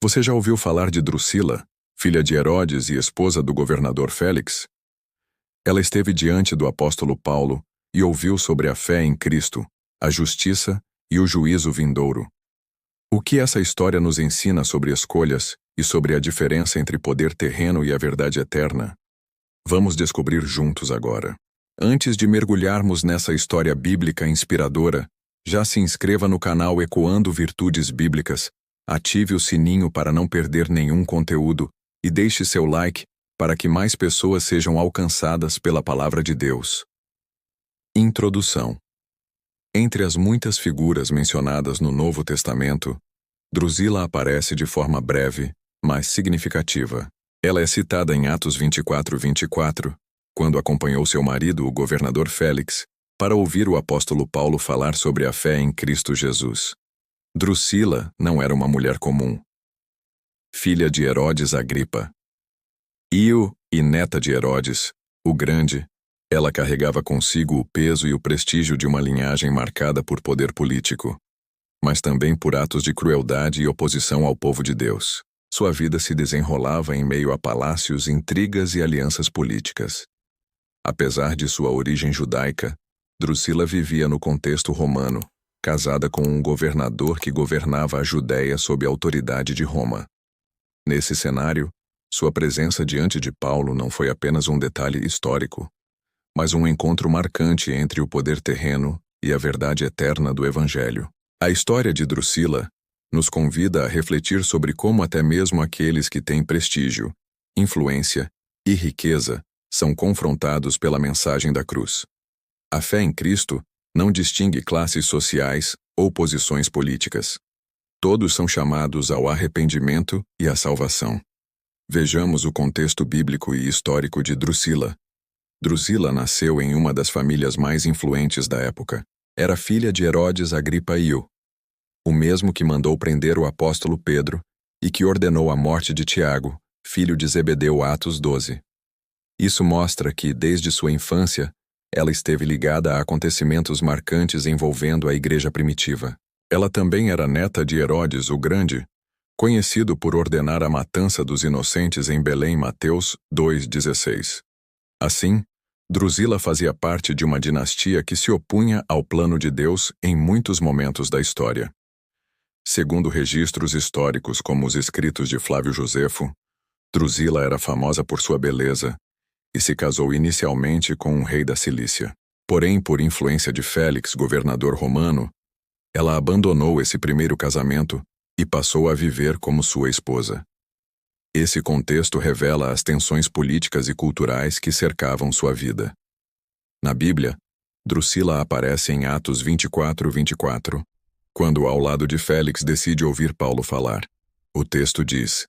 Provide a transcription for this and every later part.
Você já ouviu falar de Drusila, filha de Herodes e esposa do governador Félix? Ela esteve diante do apóstolo Paulo e ouviu sobre a fé em Cristo, a justiça e o juízo vindouro. O que essa história nos ensina sobre escolhas e sobre a diferença entre poder terreno e a verdade eterna? Vamos descobrir juntos agora. Antes de mergulharmos nessa história bíblica inspiradora, já se inscreva no canal Ecoando Virtudes Bíblicas, ative o sininho para não perder nenhum conteúdo e deixe seu like para que mais pessoas sejam alcançadas pela Palavra de Deus. Introdução. Entre as muitas figuras mencionadas no Novo Testamento, Drusila aparece de forma breve, mas significativa. Ela é citada em Atos 24:24, quando acompanhou seu marido, o governador Félix, para ouvir o apóstolo Paulo falar sobre a fé em Cristo Jesus. Drusila não era uma mulher comum. Filha de Herodes Agripa. Io e neta de Herodes, o Grande, ela carregava consigo o peso e o prestígio de uma linhagem marcada por poder político, mas também por atos de crueldade e oposição ao povo de Deus. Sua vida se desenrolava em meio a palácios, intrigas e alianças políticas. Apesar de sua origem judaica, Drusila vivia no contexto romano, casada com um governador que governava a Judéia sob a autoridade de Roma. Nesse cenário, sua presença diante de Paulo não foi apenas um detalhe histórico, mas um encontro marcante entre o poder terreno e a verdade eterna do Evangelho. A história de Drusila nos convida a refletir sobre como até mesmo aqueles que têm prestígio, influência e riqueza são confrontados pela mensagem da cruz. A fé em Cristo não distingue classes sociais ou posições políticas. Todos são chamados ao arrependimento e à salvação. Vejamos o contexto bíblico e histórico de Drusila. Drusila nasceu em uma das famílias mais influentes da época. Era filha de Herodes Agripa Io, o mesmo que mandou prender o apóstolo Pedro e que ordenou a morte de Tiago, filho de Zebedeu. Atos 12. Isso mostra que, desde sua infância, ela esteve ligada a acontecimentos marcantes envolvendo a igreja primitiva. Ela também era neta de Herodes o Grande, conhecido por ordenar a matança dos inocentes em Belém. Mateus 2:16. Assim, Drusila fazia parte de uma dinastia que se opunha ao plano de Deus em muitos momentos da história. Segundo registros históricos como os escritos de Flávio Josefo, Drusila era famosa por sua beleza e se casou inicialmente com um rei da Cilícia. Porém, por influência de Félix, governador romano, ela abandonou esse primeiro casamento e passou a viver como sua esposa. Esse contexto revela as tensões políticas e culturais que cercavam sua vida. Na Bíblia, Drusila aparece em Atos 24:24, quando ao lado de Félix decide ouvir Paulo falar. O texto diz: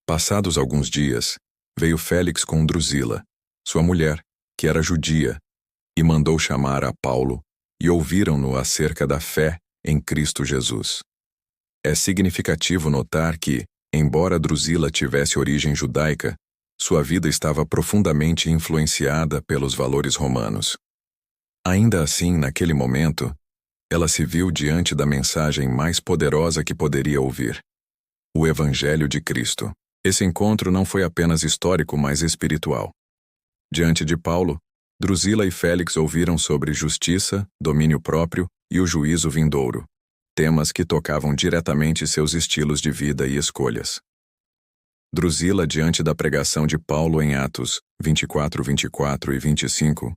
Passados alguns dias, veio Félix com Drusila, sua mulher, que era judia, e mandou chamar a Paulo, e ouviram-no acerca da fé em Cristo Jesus. É significativo notar que, embora Drusila tivesse origem judaica, sua vida estava profundamente influenciada pelos valores romanos. Ainda assim, naquele momento, ela se viu diante da mensagem mais poderosa que poderia ouvir: o Evangelho de Cristo. Esse encontro não foi apenas histórico, mas espiritual. Diante de Paulo, Drusila e Félix ouviram sobre justiça, domínio próprio e o juízo vindouro, temas que tocavam diretamente seus estilos de vida e escolhas. Drusila, diante da pregação de Paulo em Atos 24:24 e 25,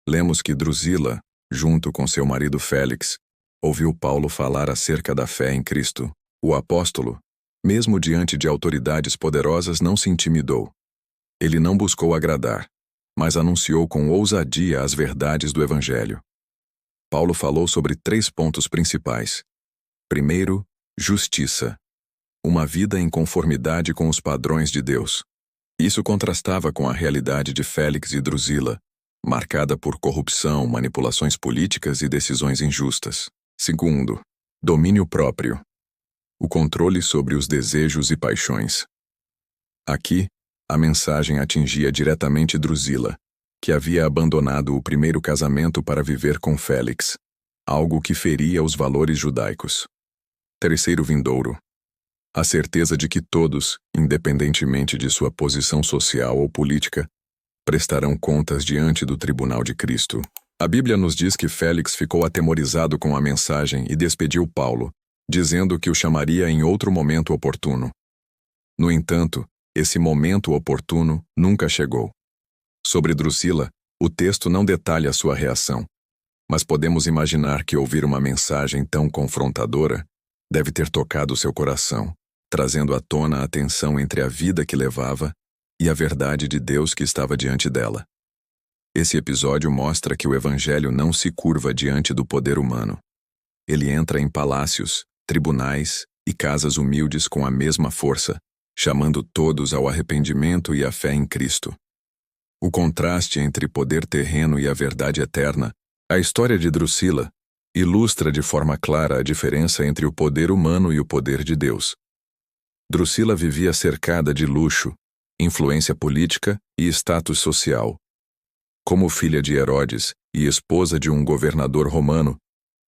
lemos que Drusila, junto com seu marido Félix, ouviu Paulo falar acerca da fé em Cristo. O apóstolo, mesmo diante de autoridades poderosas, não se intimidou. Ele não buscou agradar, mas anunciou com ousadia as verdades do Evangelho. Paulo falou sobre 3 pontos principais. Primeiro, justiça. Uma vida em conformidade com os padrões de Deus. Isso contrastava com a realidade de Félix e Drusila, marcada por corrupção, manipulações políticas e decisões injustas. Segundo, domínio próprio. O controle sobre os desejos e paixões. Aqui, a mensagem atingia diretamente Drusila, que havia abandonado o primeiro casamento para viver com Félix, algo que feria os valores judaicos. Terceiro vindouro. a certeza de que todos, independentemente de sua posição social ou política, prestarão contas diante do tribunal de Cristo. A Bíblia nos diz que Félix ficou atemorizado com a mensagem e despediu Paulo, dizendo que o chamaria em outro momento oportuno. No entanto, esse momento oportuno nunca chegou. Sobre Drusila, o texto não detalha sua reação, mas podemos imaginar que ouvir uma mensagem tão confrontadora deve ter tocado seu coração, trazendo à tona a tensão entre a vida que levava e a verdade de Deus que estava diante dela. Esse episódio mostra que o Evangelho não se curva diante do poder humano. Ele entra em palácios, tribunais e casas humildes com a mesma força, chamando todos ao arrependimento e à fé em Cristo. O contraste entre poder terreno e a verdade eterna, a história de Drusila, ilustra de forma clara a diferença entre o poder humano e o poder de Deus. Drusila vivia cercada de luxo, influência política e status social. Como filha de Herodes e esposa de um governador romano,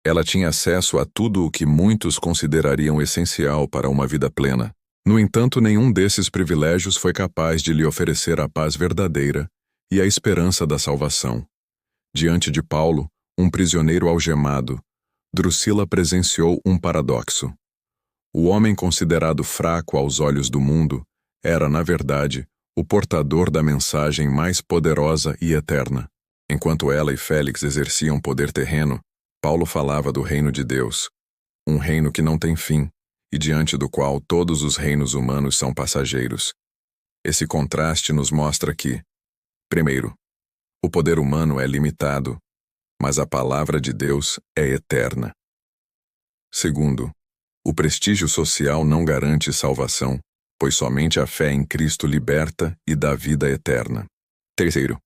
ela tinha acesso a tudo o que muitos considerariam essencial para uma vida plena. No entanto, nenhum desses privilégios foi capaz de lhe oferecer a paz verdadeira e a esperança da salvação. Diante de Paulo, um prisioneiro algemado, Drusila presenciou um paradoxo. O homem considerado fraco aos olhos do mundo era, na verdade, o portador da mensagem mais poderosa e eterna. Enquanto ela e Félix exerciam poder terreno, Paulo falava do reino de Deus, um reino que não tem fim, e diante do qual todos os reinos humanos são passageiros. Esse contraste nos mostra que, primeiro, o poder humano é limitado, mas a palavra de Deus é eterna. Segundo, o prestígio social não garante salvação, pois somente a fé em Cristo liberta e dá vida eterna. Terceiro,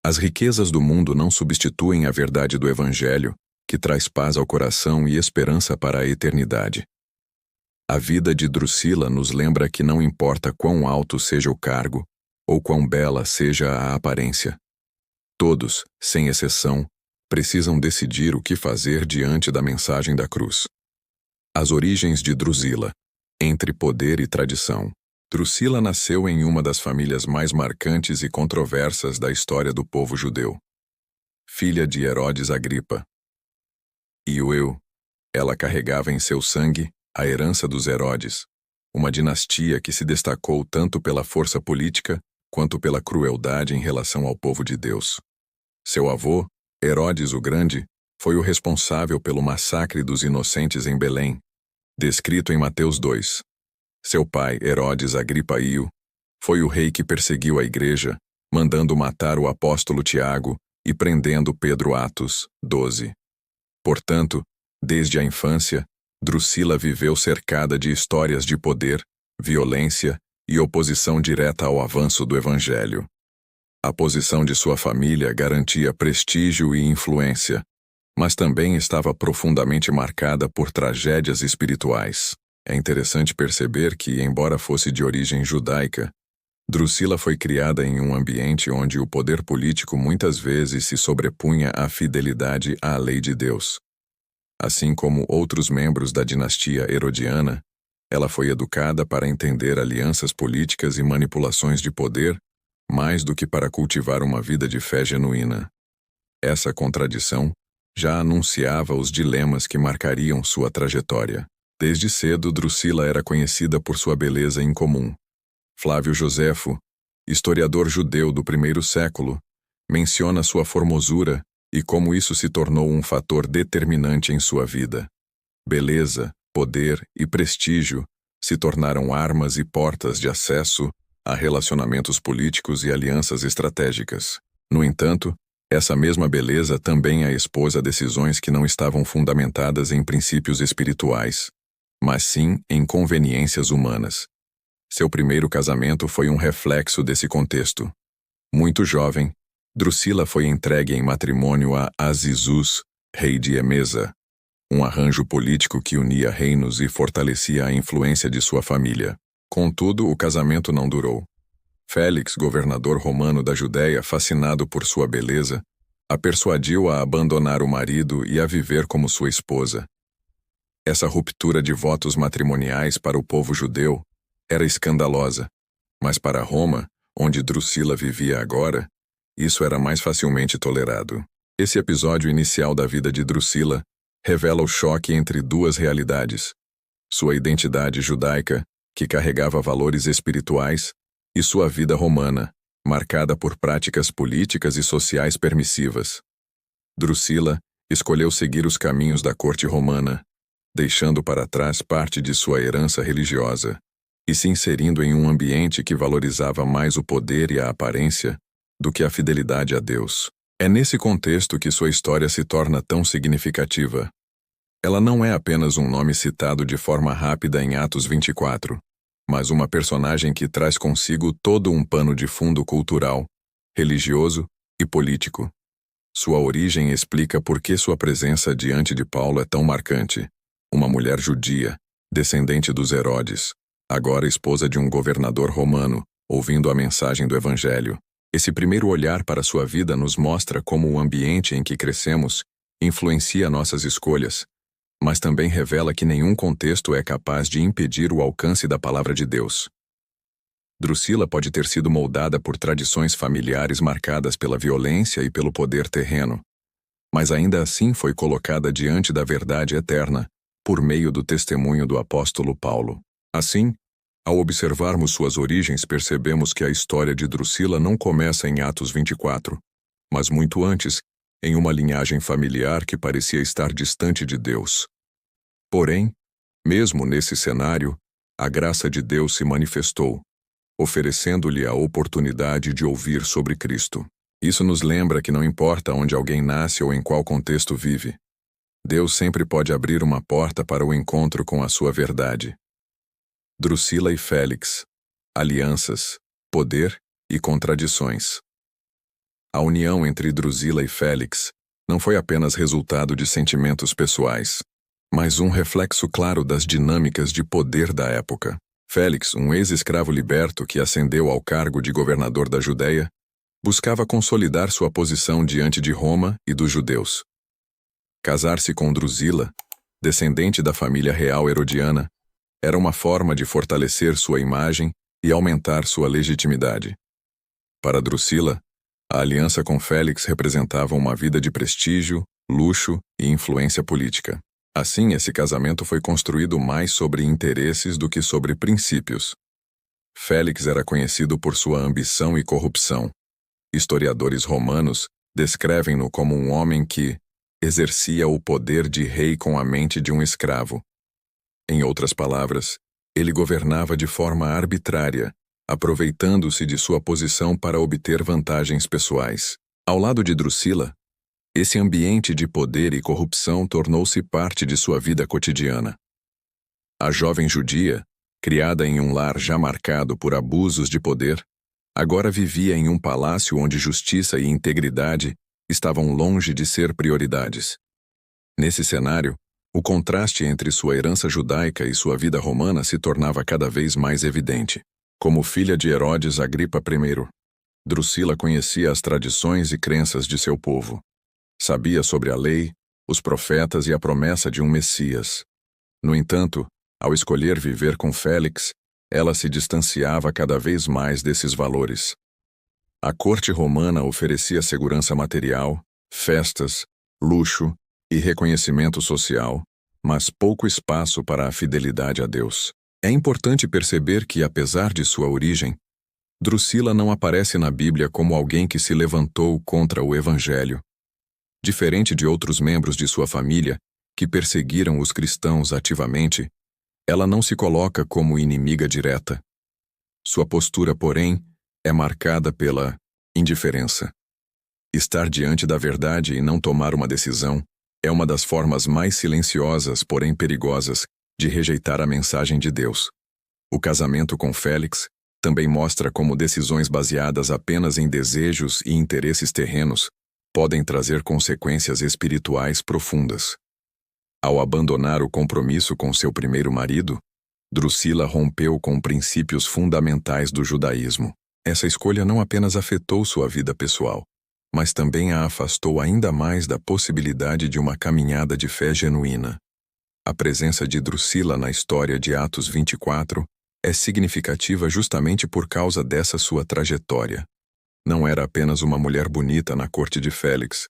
as riquezas do mundo não substituem a verdade do Evangelho, que traz paz ao coração e esperança para a eternidade. A vida de Drusila nos lembra que não importa quão alto seja o cargo, ou quão bela seja a aparência. Todos, sem exceção, precisam decidir o que fazer diante da mensagem da cruz. As origens de Drusila, entre poder e tradição. Drusila nasceu em uma das famílias mais marcantes e controversas da história do povo judeu. Filha de Herodes Agripa. Ela carregava em seu sangue a herança dos Herodes, uma dinastia que se destacou tanto pela força política quanto pela crueldade em relação ao povo de Deus. Seu avô, Herodes o Grande, foi o responsável pelo massacre dos inocentes em Belém, descrito em Mateus 2. Seu pai, Herodes Agripa Io, foi o rei que perseguiu a igreja, mandando matar o apóstolo Tiago e prendendo Pedro. Atos 12. Portanto, desde a infância, Drusila viveu cercada de histórias de poder, violência e oposição direta ao avanço do Evangelho. A posição de sua família garantia prestígio e influência, mas também estava profundamente marcada por tragédias espirituais. É interessante perceber que, embora fosse de origem judaica, Drusila foi criada em um ambiente onde o poder político muitas vezes se sobrepunha à fidelidade à lei de Deus. Assim como outros membros da dinastia herodiana, ela foi educada para entender alianças políticas e manipulações de poder, mais do que para cultivar uma vida de fé genuína. Essa contradição já anunciava os dilemas que marcariam sua trajetória. Desde cedo, Drusila era conhecida por sua beleza incomum. Flávio Joséfo, historiador judeu do primeiro século, menciona sua formosura e como isso se tornou um fator determinante em sua vida. Beleza, poder e prestígio se tornaram armas e portas de acesso a relacionamentos políticos e alianças estratégicas. No entanto, essa mesma beleza também a expôs a decisões que não estavam fundamentadas em princípios espirituais, mas sim em conveniências humanas. Seu primeiro casamento foi um reflexo desse contexto. Muito jovem, Drusila foi entregue em matrimônio a Azizus, rei de Emesa, um arranjo político que unia reinos e fortalecia a influência de sua família. Contudo, o casamento não durou. Félix, governador romano da Judéia, fascinado por sua beleza, a persuadiu a abandonar o marido e a viver como sua esposa. Essa ruptura de votos matrimoniais para o povo judeu era escandalosa, mas para Roma, onde Drusila vivia agora, isso era mais facilmente tolerado. Esse episódio inicial da vida de Drusila revela o choque entre duas realidades: sua identidade judaica, que carregava valores espirituais, e sua vida romana, marcada por práticas políticas e sociais permissivas. Drusila escolheu seguir os caminhos da corte romana, deixando para trás parte de sua herança religiosa e se inserindo em um ambiente que valorizava mais o poder e a aparência do que a fidelidade a Deus. É nesse contexto que sua história se torna tão significativa. Ela não é apenas um nome citado de forma rápida em Atos 24, mas uma personagem que traz consigo todo um pano de fundo cultural, religioso e político. Sua origem explica por que sua presença diante de Paulo é tão marcante. Uma mulher judia, descendente dos Herodes, agora esposa de um governador romano, ouvindo a mensagem do Evangelho. Esse primeiro olhar para sua vida nos mostra como o ambiente em que crescemos influencia nossas escolhas, mas também revela que nenhum contexto é capaz de impedir o alcance da palavra de Deus. Drusila pode ter sido moldada por tradições familiares marcadas pela violência e pelo poder terreno, mas ainda assim foi colocada diante da verdade eterna, por meio do testemunho do apóstolo Paulo. Assim, ao observarmos suas origens, percebemos que a história de Drusila não começa em Atos 24, mas muito antes, em uma linhagem familiar que parecia estar distante de Deus. Porém, mesmo nesse cenário, a graça de Deus se manifestou, oferecendo-lhe a oportunidade de ouvir sobre Cristo. Isso nos lembra que não importa onde alguém nasce ou em qual contexto vive, Deus sempre pode abrir uma porta para o encontro com a sua verdade. Drusila e Félix, alianças, poder e contradições. A união entre Drusila e Félix não foi apenas resultado de sentimentos pessoais, mas um reflexo claro das dinâmicas de poder da época. Félix, um ex-escravo liberto que ascendeu ao cargo de governador da Judéia, buscava consolidar sua posição diante de Roma e dos judeus. Casar-se com Drusila, descendente da família real herodiana, era uma forma de fortalecer sua imagem e aumentar sua legitimidade. Para Drusila, a aliança com Félix representava uma vida de prestígio, luxo e influência política. Assim, esse casamento foi construído mais sobre interesses do que sobre princípios. Félix era conhecido por sua ambição e corrupção. Historiadores romanos descrevem-no como um homem que exercia o poder de rei com a mente de um escravo. Em outras palavras, ele governava de forma arbitrária, aproveitando-se de sua posição para obter vantagens pessoais. Ao lado de Drusila, esse ambiente de poder e corrupção tornou-se parte de sua vida cotidiana. A jovem judia, criada em um lar já marcado por abusos de poder, agora vivia em um palácio onde justiça e integridade estavam longe de ser prioridades. Nesse cenário, o contraste entre sua herança judaica e sua vida romana se tornava cada vez mais evidente. Como filha de Herodes Agripa I, Drusila conhecia as tradições e crenças de seu povo. Sabia sobre a lei, os profetas e a promessa de um Messias. No entanto, ao escolher viver com Félix, ela se distanciava cada vez mais desses valores. A corte romana oferecia segurança material, festas, luxo e reconhecimento social, mas pouco espaço para a fidelidade a Deus. É importante perceber que, apesar de sua origem, Drusila não aparece na Bíblia como alguém que se levantou contra o Evangelho. Diferente de outros membros de sua família, que perseguiram os cristãos ativamente, ela não se coloca como inimiga direta. Sua postura, porém, é marcada pela indiferença. Estar diante da verdade e não tomar uma decisão é uma das formas mais silenciosas, porém perigosas, de rejeitar a mensagem de Deus. O casamento com Félix também mostra como decisões baseadas apenas em desejos e interesses terrenos podem trazer consequências espirituais profundas. Ao abandonar o compromisso com seu primeiro marido, Drusila rompeu com princípios fundamentais do judaísmo. Essa escolha não apenas afetou sua vida pessoal, mas também a afastou ainda mais da possibilidade de uma caminhada de fé genuína. A presença de Drusila na história de Atos 24 é significativa justamente por causa dessa sua trajetória. Não era apenas uma mulher bonita na corte de Félix,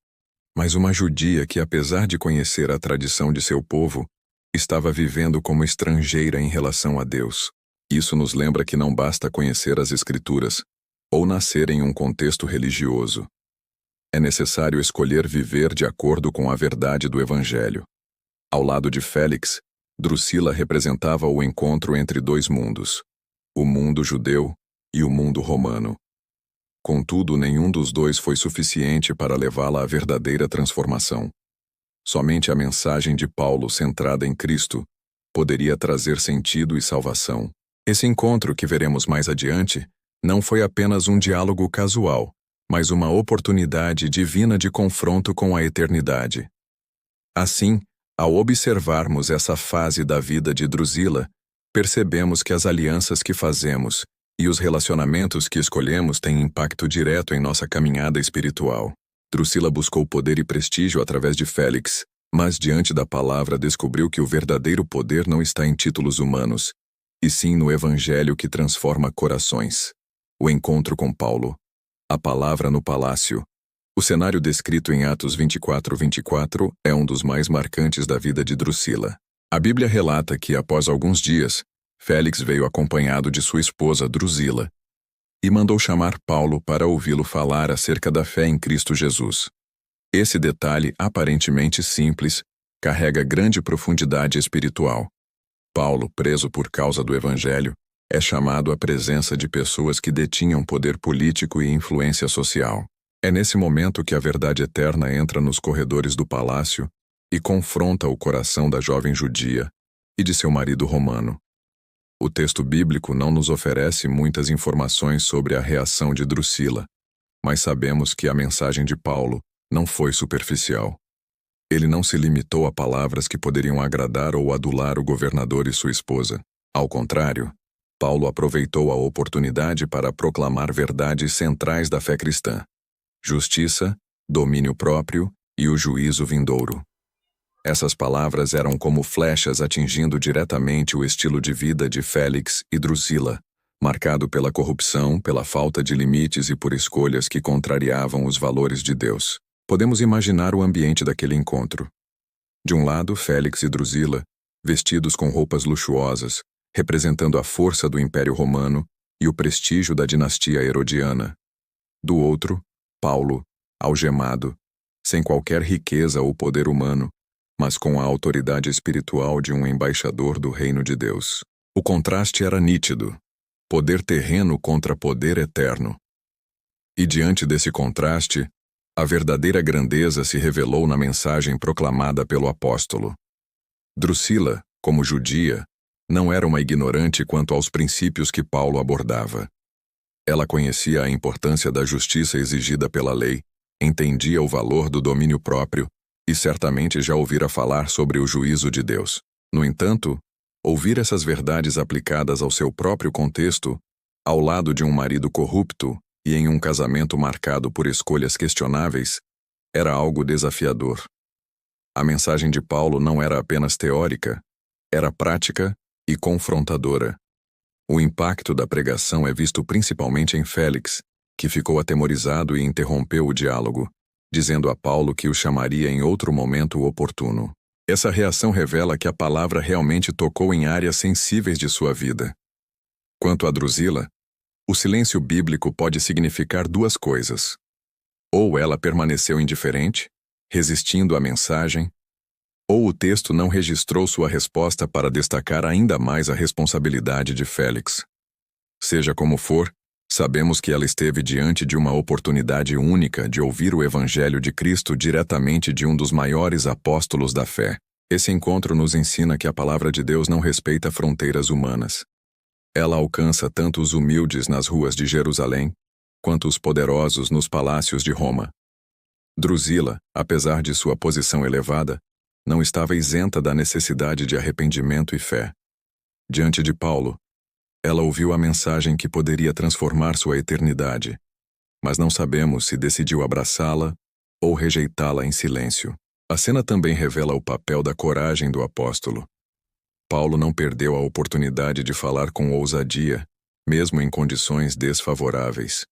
mas uma judia que, apesar de conhecer a tradição de seu povo, estava vivendo como estrangeira em relação a Deus. Isso nos lembra que não basta conhecer as Escrituras ou nascer em um contexto religioso. É necessário escolher viver de acordo com a verdade do Evangelho. Ao lado de Félix, Drusila representava o encontro entre dois mundos, o mundo judeu e o mundo romano. Contudo, nenhum dos dois foi suficiente para levá-la à verdadeira transformação. Somente a mensagem de Paulo, centrada em Cristo, poderia trazer sentido e salvação. Esse encontro, que veremos mais adiante, não foi apenas um diálogo casual, mas uma oportunidade divina de confronto com a eternidade. Assim, ao observarmos essa fase da vida de Drusila, percebemos que as alianças que fazemos e os relacionamentos que escolhemos têm impacto direto em nossa caminhada espiritual. Drusila buscou poder e prestígio através de Félix, mas diante da palavra descobriu que o verdadeiro poder não está em títulos humanos, e sim no Evangelho que transforma corações. O encontro com Paulo. A palavra no palácio. O cenário descrito em Atos 24:24 é um dos mais marcantes da vida de Drusila. A Bíblia relata que, após alguns dias, Félix veio acompanhado de sua esposa Drusila e mandou chamar Paulo para ouvi-lo falar acerca da fé em Cristo Jesus. Esse detalhe, aparentemente simples, carrega grande profundidade espiritual. Paulo, preso por causa do Evangelho, é chamado à presença de pessoas que detinham poder político e influência social. É nesse momento que a verdade eterna entra nos corredores do palácio e confronta o coração da jovem judia e de seu marido romano. O texto bíblico não nos oferece muitas informações sobre a reação de Drusila, mas sabemos que a mensagem de Paulo não foi superficial. Ele não se limitou a palavras que poderiam agradar ou adular o governador e sua esposa. Ao contrário, Paulo aproveitou a oportunidade para proclamar verdades centrais da fé cristã: justiça, domínio próprio e o juízo vindouro. Essas palavras eram como flechas atingindo diretamente o estilo de vida de Félix e Drusila, marcado pela corrupção, pela falta de limites e por escolhas que contrariavam os valores de Deus. Podemos imaginar o ambiente daquele encontro. De um lado, Félix e Drusila, vestidos com roupas luxuosas, representando a força do Império Romano e o prestígio da dinastia herodiana. Do outro, Paulo, algemado, sem qualquer riqueza ou poder humano, mas com a autoridade espiritual de um embaixador do reino de Deus. O contraste era nítido: poder terreno contra poder eterno. E diante desse contraste, a verdadeira grandeza se revelou na mensagem proclamada pelo apóstolo. Drusila, como judia, não era uma ignorante quanto aos princípios que Paulo abordava. Ela conhecia a importância da justiça exigida pela lei, entendia o valor do domínio próprio e certamente já ouvira falar sobre o juízo de Deus. No entanto, ouvir essas verdades aplicadas ao seu próprio contexto, ao lado de um marido corrupto e em um casamento marcado por escolhas questionáveis, era algo desafiador. A mensagem de Paulo não era apenas teórica, era prática e confrontadora. O impacto da pregação é visto principalmente em Félix, que ficou atemorizado e interrompeu o diálogo, dizendo a Paulo que o chamaria em outro momento oportuno. Essa reação revela que a palavra realmente tocou em áreas sensíveis de sua vida. Quanto a Drusila, o silêncio bíblico pode significar duas coisas. Ou ela permaneceu indiferente, resistindo à mensagem, ou o texto não registrou sua resposta para destacar ainda mais a responsabilidade de Félix. Seja como for, sabemos que ela esteve diante de uma oportunidade única de ouvir o Evangelho de Cristo diretamente de um dos maiores apóstolos da fé. Esse encontro nos ensina que a palavra de Deus não respeita fronteiras humanas. Ela alcança tanto os humildes nas ruas de Jerusalém, quanto os poderosos nos palácios de Roma. Drusila, apesar de sua posição elevada, não estava isenta da necessidade de arrependimento e fé. Diante de Paulo, ela ouviu a mensagem que poderia transformar sua eternidade, mas não sabemos se decidiu abraçá-la ou rejeitá-la em silêncio. A cena também revela o papel da coragem do apóstolo. Paulo não perdeu a oportunidade de falar com ousadia, mesmo em condições desfavoráveis.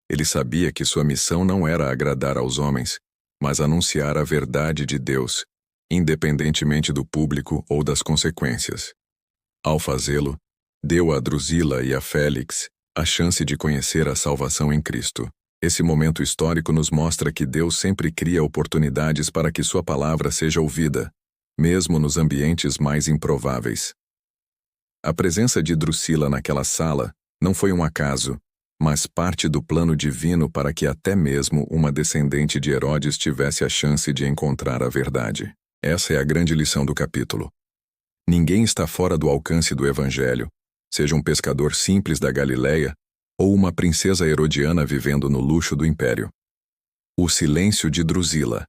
Ele sabia que sua missão não era agradar aos homens, mas anunciar a verdade de Deus, independentemente do público ou das consequências. Ao fazê-lo, deu a Drusila e a Félix a chance de conhecer a salvação em Cristo. Esse momento histórico nos mostra que Deus sempre cria oportunidades para que sua palavra seja ouvida, mesmo nos ambientes mais improváveis. A presença de Drusila naquela sala não foi um acaso, mas parte do plano divino para que até mesmo uma descendente de Herodes tivesse a chance de encontrar a verdade. Essa é a grande lição do capítulo. Ninguém está fora do alcance do Evangelho, seja um pescador simples da Galileia ou uma princesa herodiana vivendo no luxo do império. O silêncio de Drusila.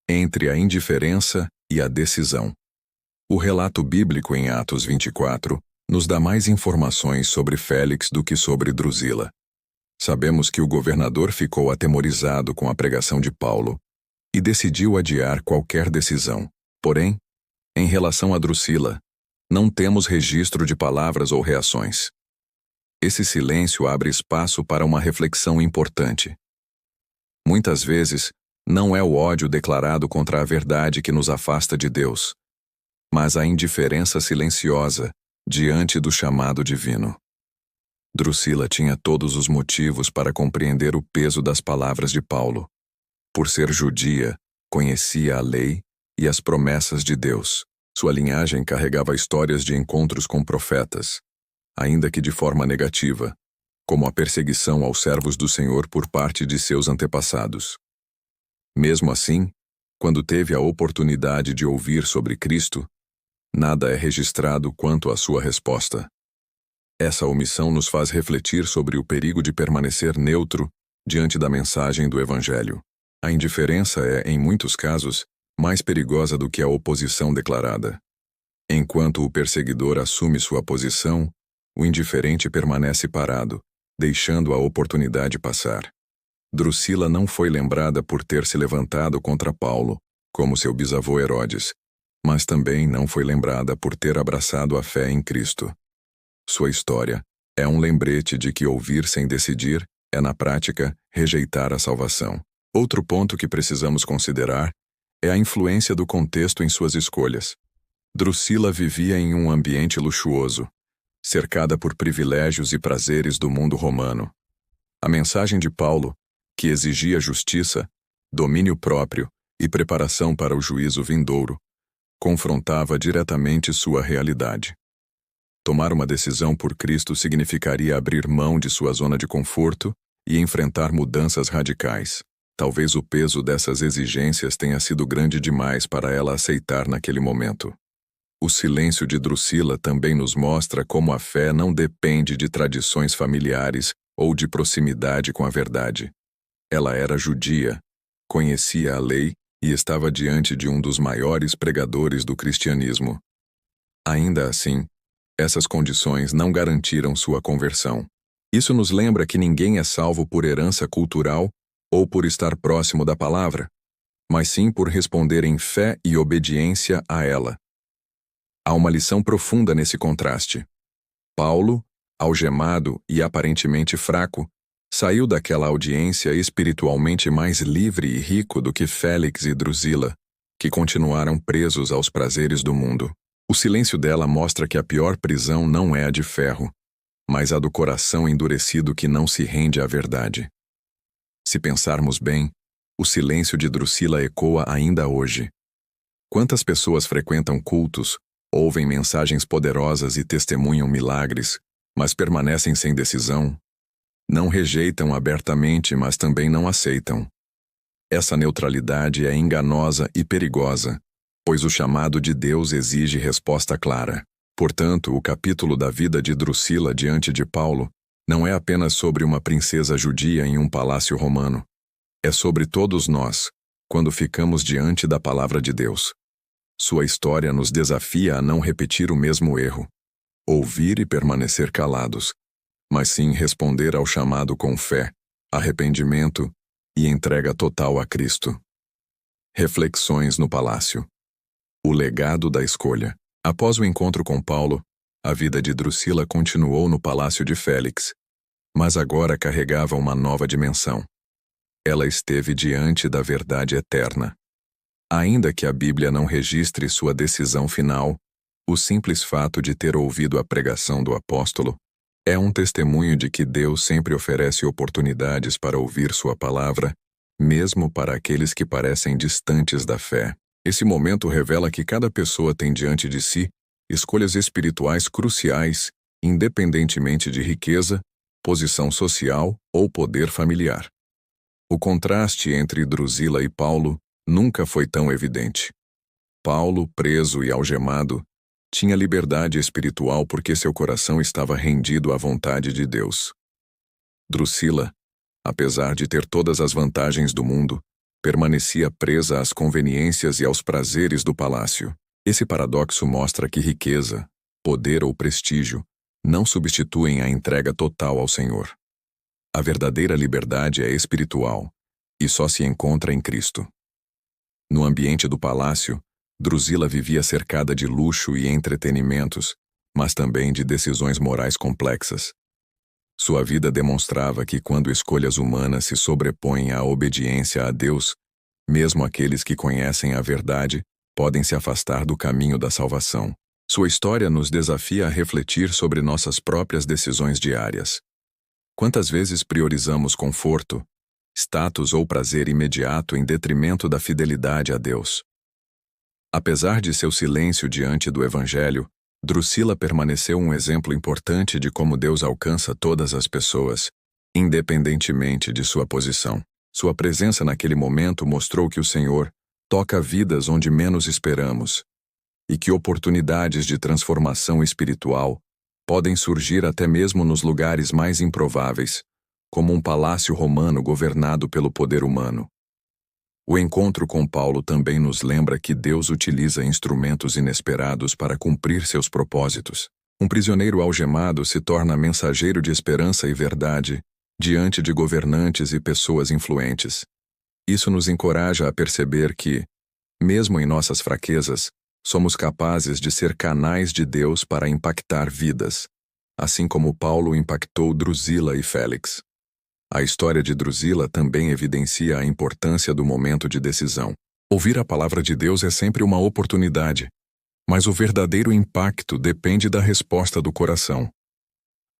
Entre a indiferença e a decisão. O relato bíblico em Atos 24 nos dá mais informações sobre Félix do que sobre Drusila. Sabemos que o governador ficou atemorizado com a pregação de Paulo e decidiu adiar qualquer decisão. Porém, em relação a Drusila, não temos registro de palavras ou reações. Esse silêncio abre espaço para uma reflexão importante. Muitas vezes, não é o ódio declarado contra a verdade que nos afasta de Deus, mas a indiferença silenciosa diante do chamado divino. Drusila tinha todos os motivos para compreender o peso das palavras de Paulo. Por ser judia, conhecia a lei e as promessas de Deus. Sua linhagem carregava histórias de encontros com profetas, ainda que de forma negativa, como a perseguição aos servos do Senhor por parte de seus antepassados. Mesmo assim, quando teve a oportunidade de ouvir sobre Cristo, nada é registrado quanto à sua resposta. Essa omissão nos faz refletir sobre o perigo de permanecer neutro diante da mensagem do Evangelho. A indiferença é, em muitos casos, mais perigosa do que a oposição declarada. Enquanto o perseguidor assume sua posição, o indiferente permanece parado, deixando a oportunidade passar. Drusila não foi lembrada por ter se levantado contra Paulo, como seu bisavô Herodes, mas também não foi lembrada por ter abraçado a fé em Cristo. Sua história é um lembrete de que ouvir sem decidir é, na prática, rejeitar a salvação. Outro ponto que precisamos considerar é a influência do contexto em suas escolhas. Drusila vivia em um ambiente luxuoso, cercada por privilégios e prazeres do mundo romano. A mensagem de Paulo, que exigia justiça, domínio próprio e preparação para o juízo vindouro, confrontava diretamente sua realidade. Tomar uma decisão por Cristo significaria abrir mão de sua zona de conforto e enfrentar mudanças radicais. Talvez o peso dessas exigências tenha sido grande demais para ela aceitar naquele momento. O silêncio de Drusila também nos mostra como a fé não depende de tradições familiares ou de proximidade com a verdade. Ela era judia, conhecia a lei e estava diante de um dos maiores pregadores do cristianismo. Ainda assim, essas condições não garantiram sua conversão. Isso nos lembra que ninguém é salvo por herança cultural ou por estar próximo da palavra, mas sim por responder em fé e obediência a ela. Há uma lição profunda nesse contraste. Paulo, algemado e aparentemente fraco, saiu daquela audiência espiritualmente mais livre e rico do que Félix e Drusila, que continuaram presos aos prazeres do mundo. O silêncio dela mostra que a pior prisão não é a de ferro, mas a do coração endurecido que não se rende à verdade. Se pensarmos bem, o silêncio de Drusila ecoa ainda hoje. Quantas pessoas frequentam cultos, ouvem mensagens poderosas e testemunham milagres, mas permanecem sem decisão? Não rejeitam abertamente, mas também não aceitam. Essa neutralidade é enganosa e perigosa, pois o chamado de Deus exige resposta clara. Portanto, o capítulo da vida de Drusila diante de Paulo não é apenas sobre uma princesa judia em um palácio romano. É sobre todos nós, quando ficamos diante da palavra de Deus. Sua história nos desafia a não repetir o mesmo erro, ouvir e permanecer calados, mas sim responder ao chamado com fé, arrependimento e entrega total a Cristo. Reflexões no Palácio. O legado da escolha. Após o encontro com Paulo, a vida de Drusila continuou no palácio de Félix, mas agora carregava uma nova dimensão. Ela esteve diante da verdade eterna. Ainda que a Bíblia não registre sua decisão final, o simples fato de ter ouvido a pregação do apóstolo é um testemunho de que Deus sempre oferece oportunidades para ouvir sua palavra, mesmo para aqueles que parecem distantes da fé. Esse momento revela que cada pessoa tem diante de si escolhas espirituais cruciais, independentemente de riqueza, posição social ou poder familiar. O contraste entre Drusila e Paulo nunca foi tão evidente. Paulo, preso e algemado, tinha liberdade espiritual porque seu coração estava rendido à vontade de Deus. Drusila, apesar de ter todas as vantagens do mundo, permanecia presa às conveniências e aos prazeres do palácio. Esse paradoxo mostra que riqueza, poder ou prestígio não substituem a entrega total ao Senhor. A verdadeira liberdade é espiritual e só se encontra em Cristo. No ambiente do palácio, Drusila vivia cercada de luxo e entretenimentos, mas também de decisões morais complexas. Sua vida demonstrava que quando escolhas humanas se sobrepõem à obediência a Deus, mesmo aqueles que conhecem a verdade podem se afastar do caminho da salvação. Sua história nos desafia a refletir sobre nossas próprias decisões diárias. Quantas vezes priorizamos conforto, status ou prazer imediato em detrimento da fidelidade a Deus? Apesar de seu silêncio diante do Evangelho, Drusila permaneceu um exemplo importante de como Deus alcança todas as pessoas, independentemente de sua posição. Sua presença naquele momento mostrou que o Senhor toca vidas onde menos esperamos, e que oportunidades de transformação espiritual podem surgir até mesmo nos lugares mais improváveis, como um palácio romano governado pelo poder humano. O encontro com Paulo também nos lembra que Deus utiliza instrumentos inesperados para cumprir seus propósitos. Um prisioneiro algemado se torna mensageiro de esperança e verdade diante de governantes e pessoas influentes. Isso nos encoraja a perceber que, mesmo em nossas fraquezas, somos capazes de ser canais de Deus para impactar vidas, assim como Paulo impactou Drusila e Félix. A história de Drusila também evidencia a importância do momento de decisão. Ouvir a palavra de Deus é sempre uma oportunidade, mas o verdadeiro impacto depende da resposta do coração.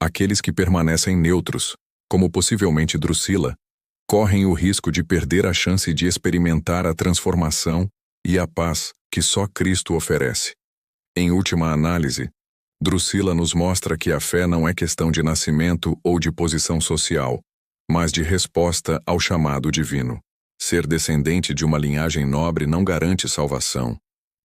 Aqueles que permanecem neutros, como possivelmente Drusila, correm o risco de perder a chance de experimentar a transformação e a paz que só Cristo oferece. Em última análise, Drusila nos mostra que a fé não é questão de nascimento ou de posição social, mas de resposta ao chamado divino. Ser descendente de uma linhagem nobre não garante salvação.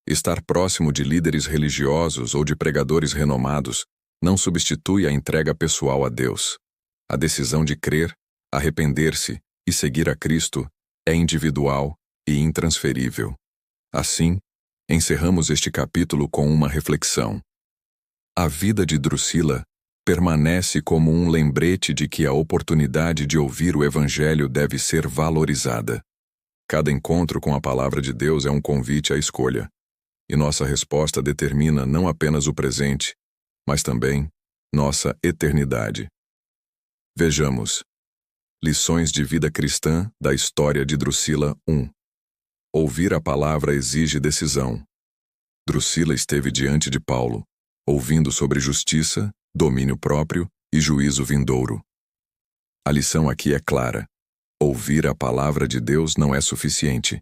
Estar próximo de líderes religiosos ou de pregadores renomados não substitui a entrega pessoal a Deus. A decisão de crer, arrepender-se e seguir a Cristo é individual e intransferível. Assim, encerramos este capítulo com uma reflexão. A vida de Drusila permanece como um lembrete de que a oportunidade de ouvir o Evangelho deve ser valorizada. Cada encontro com a palavra de Deus é um convite à escolha, e nossa resposta determina não apenas o presente, mas também nossa eternidade. Vejamos. Lições de vida cristã da história de Drusila 1. Ouvir a palavra exige decisão. Drusila esteve diante de Paulo, ouvindo sobre justiça, domínio próprio e juízo vindouro. A lição aqui é clara. Ouvir a palavra de Deus não é suficiente.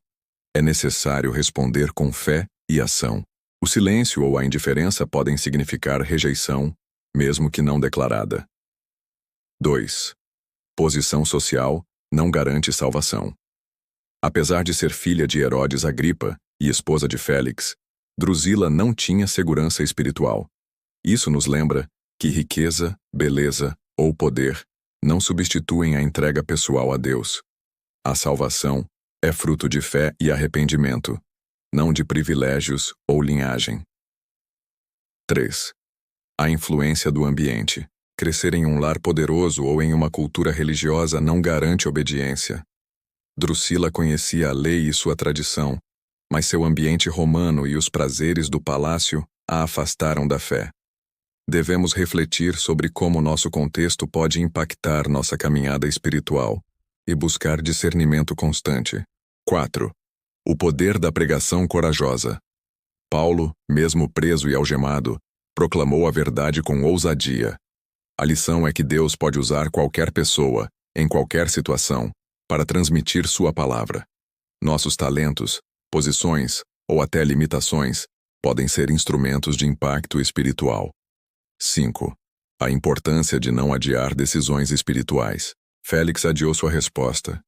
É necessário responder com fé e ação. O silêncio ou a indiferença podem significar rejeição, mesmo que não declarada. 2. Posição social não garante salvação. Apesar de ser filha de Herodes Agripa e esposa de Félix, Drusila não tinha segurança espiritual. Isso nos lembra que riqueza, beleza ou poder não substituem a entrega pessoal a Deus. A salvação é fruto de fé e arrependimento, não de privilégios ou linhagem. 3. A influência do ambiente. Crescer em um lar poderoso ou em uma cultura religiosa não garante obediência. Drusila conhecia a lei e sua tradição, mas seu ambiente romano e os prazeres do palácio a afastaram da fé. Devemos refletir sobre como nosso contexto pode impactar nossa caminhada espiritual e buscar discernimento constante. 4. O poder da pregação corajosa. Paulo, mesmo preso e algemado, proclamou a verdade com ousadia. A lição é que Deus pode usar qualquer pessoa, em qualquer situação, para transmitir sua palavra. Nossos talentos, posições ou até limitações podem ser instrumentos de impacto espiritual. 5. A importância de não adiar decisões espirituais. Félix adiou sua resposta,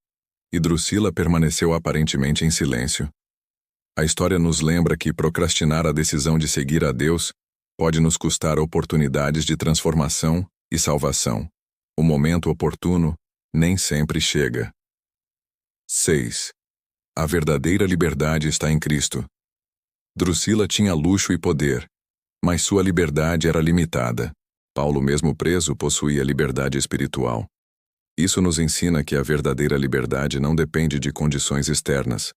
e Drusila permaneceu aparentemente em silêncio. A história nos lembra que procrastinar a decisão de seguir a Deus pode nos custar oportunidades de transformação e salvação. O momento oportuno nem sempre chega. 6. A verdadeira liberdade está em Cristo. Drusila tinha luxo e poder, mas sua liberdade era limitada. Paulo, mesmo preso, possuía liberdade espiritual. Isso nos ensina que a verdadeira liberdade não depende de condições externas,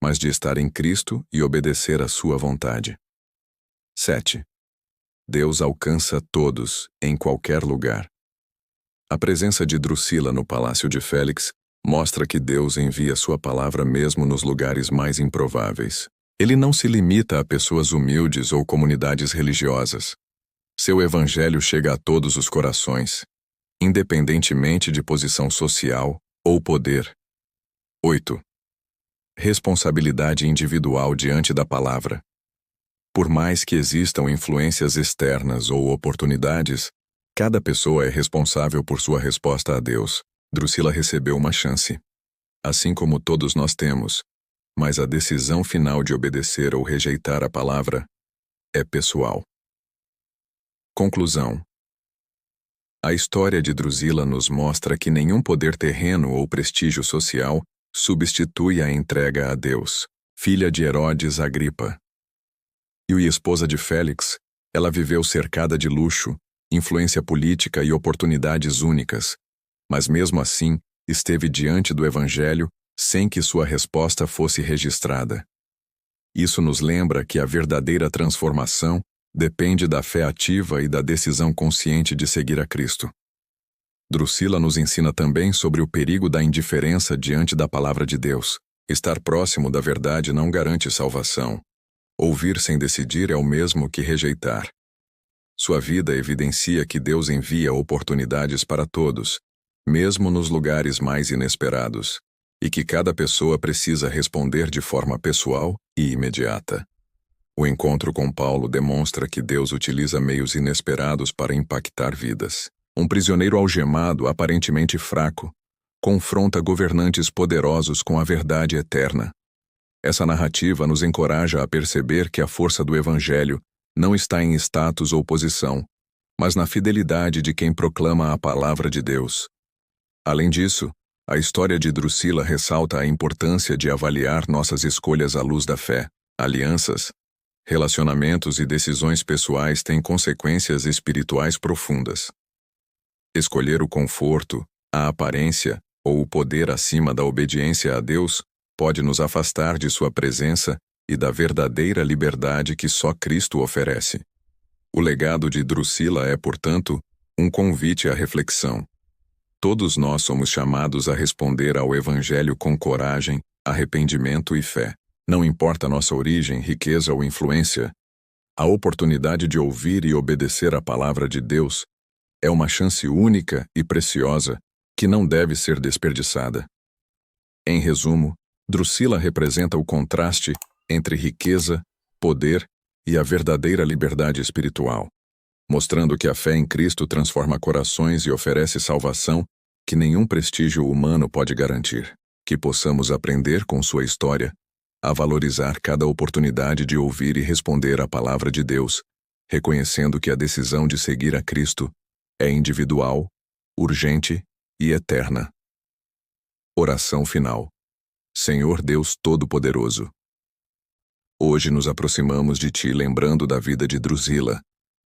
mas de estar em Cristo e obedecer à sua vontade. 7. Deus alcança todos, em qualquer lugar. A presença de Drusila no palácio de Félix mostra que Deus envia sua palavra mesmo nos lugares mais improváveis. Ele não se limita a pessoas humildes ou comunidades religiosas. Seu evangelho chega a todos os corações, independentemente de posição social ou poder. 8. Responsabilidade individual diante da palavra. Por mais que existam influências externas ou oportunidades, cada pessoa é responsável por sua resposta a Deus. Drusila recebeu uma chance, assim como todos nós temos, mas a decisão final de obedecer ou rejeitar a palavra é pessoal. Conclusão. A história de Drusila nos mostra que nenhum poder terreno ou prestígio social substitui a entrega a Deus. Filha de Herodes Agripa e esposa de Félix, ela viveu cercada de luxo, influência política e oportunidades únicas, mas mesmo assim esteve diante do Evangelho sem que sua resposta fosse registrada. Isso nos lembra que a verdadeira transformação depende da fé ativa e da decisão consciente de seguir a Cristo. Drusila nos ensina também sobre o perigo da indiferença diante da palavra de Deus. Estar próximo da verdade não garante salvação. Ouvir sem decidir é o mesmo que rejeitar. Sua vida evidencia que Deus envia oportunidades para todos, mesmo nos lugares mais inesperados, e que cada pessoa precisa responder de forma pessoal e imediata. O encontro com Paulo demonstra que Deus utiliza meios inesperados para impactar vidas. Um prisioneiro algemado, aparentemente fraco, confronta governantes poderosos com a verdade eterna. Essa narrativa nos encoraja a perceber que a força do Evangelho não está em status ou posição, mas na fidelidade de quem proclama a palavra de Deus. Além disso, a história de Drusila ressalta a importância de avaliar nossas escolhas à luz da fé. Alianças, relacionamentos e decisões pessoais têm consequências espirituais profundas. Escolher o conforto, a aparência ou o poder acima da obediência a Deus pode nos afastar de sua presença e da verdadeira liberdade que só Cristo oferece. O legado de Drusila é, portanto, um convite à reflexão. Todos nós somos chamados a responder ao Evangelho com coragem, arrependimento e fé. Não importa nossa origem, riqueza ou influência, a oportunidade de ouvir e obedecer a palavra de Deus é uma chance única e preciosa que não deve ser desperdiçada. Em resumo, Drusila representa o contraste entre riqueza, poder e a verdadeira liberdade espiritual, mostrando que a fé em Cristo transforma corações e oferece salvação que nenhum prestígio humano pode garantir. Que possamos aprender com sua história a valorizar cada oportunidade de ouvir e responder à palavra de Deus, reconhecendo que a decisão de seguir a Cristo é individual, urgente e eterna. Oração final. Senhor Deus Todo-Poderoso, hoje nos aproximamos de Ti lembrando da vida de Drusila,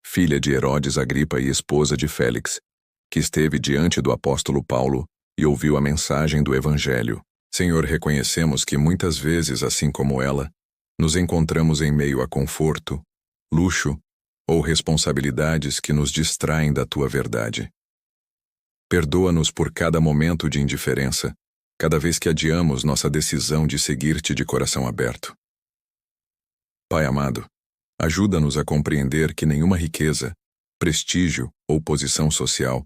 filha de Herodes Agripa e esposa de Félix, que esteve diante do apóstolo Paulo e ouviu a mensagem do Evangelho. Senhor, reconhecemos que muitas vezes, assim como ela, nos encontramos em meio a conforto, luxo ou responsabilidades que nos distraem da tua verdade. Perdoa-nos por cada momento de indiferença, cada vez que adiamos nossa decisão de seguir-te de coração aberto. Pai amado, ajuda-nos a compreender que nenhuma riqueza, prestígio ou posição social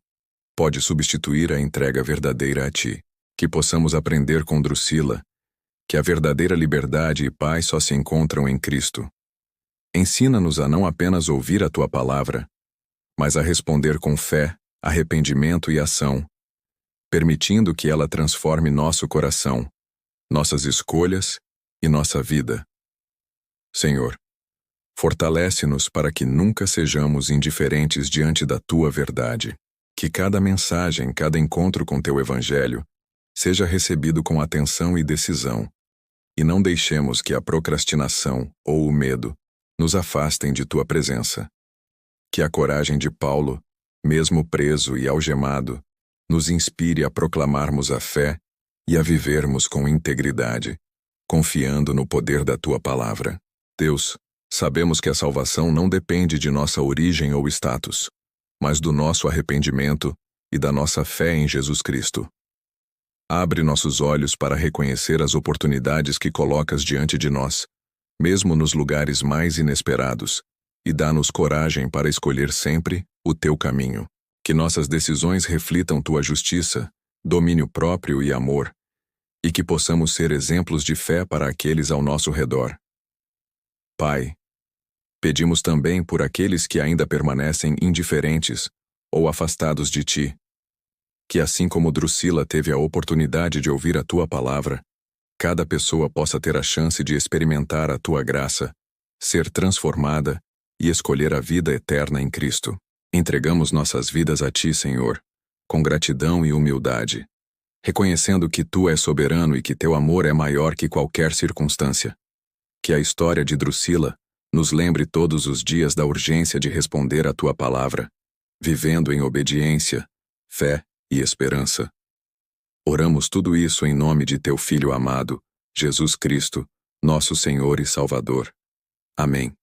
pode substituir a entrega verdadeira a ti. Que possamos aprender com Drusila que a verdadeira liberdade e paz só se encontram em Cristo. Ensina-nos a não apenas ouvir a tua palavra, mas a responder com fé, arrependimento e ação, permitindo que ela transforme nosso coração, nossas escolhas e nossa vida. Senhor, fortalece-nos para que nunca sejamos indiferentes diante da tua verdade. Que cada mensagem, cada encontro com teu evangelho seja recebido com atenção e decisão, e não deixemos que a procrastinação ou o medo nos afastem de tua presença. Que a coragem de Paulo, mesmo preso e algemado, nos inspire a proclamarmos a fé e a vivermos com integridade, confiando no poder da tua palavra. Deus, sabemos que a salvação não depende de nossa origem ou status, mas do nosso arrependimento e da nossa fé em Jesus Cristo. Abre nossos olhos para reconhecer as oportunidades que colocas diante de nós, mesmo nos lugares mais inesperados, e dá-nos coragem para escolher sempre o teu caminho. Que nossas decisões reflitam tua justiça, domínio próprio e amor, e que possamos ser exemplos de fé para aqueles ao nosso redor. Pai, pedimos também por aqueles que ainda permanecem indiferentes ou afastados de ti, que assim como Drusila teve a oportunidade de ouvir a tua palavra, cada pessoa possa ter a chance de experimentar a tua graça, ser transformada e escolher a vida eterna em Cristo. Entregamos nossas vidas a ti, Senhor, com gratidão e humildade, reconhecendo que tu és soberano e que teu amor é maior que qualquer circunstância. Que a história de Drusila nos lembre todos os dias da urgência de responder à tua palavra, vivendo em obediência, fé e esperança. Oramos tudo isso em nome de teu Filho amado, Jesus Cristo, nosso Senhor e Salvador. Amém.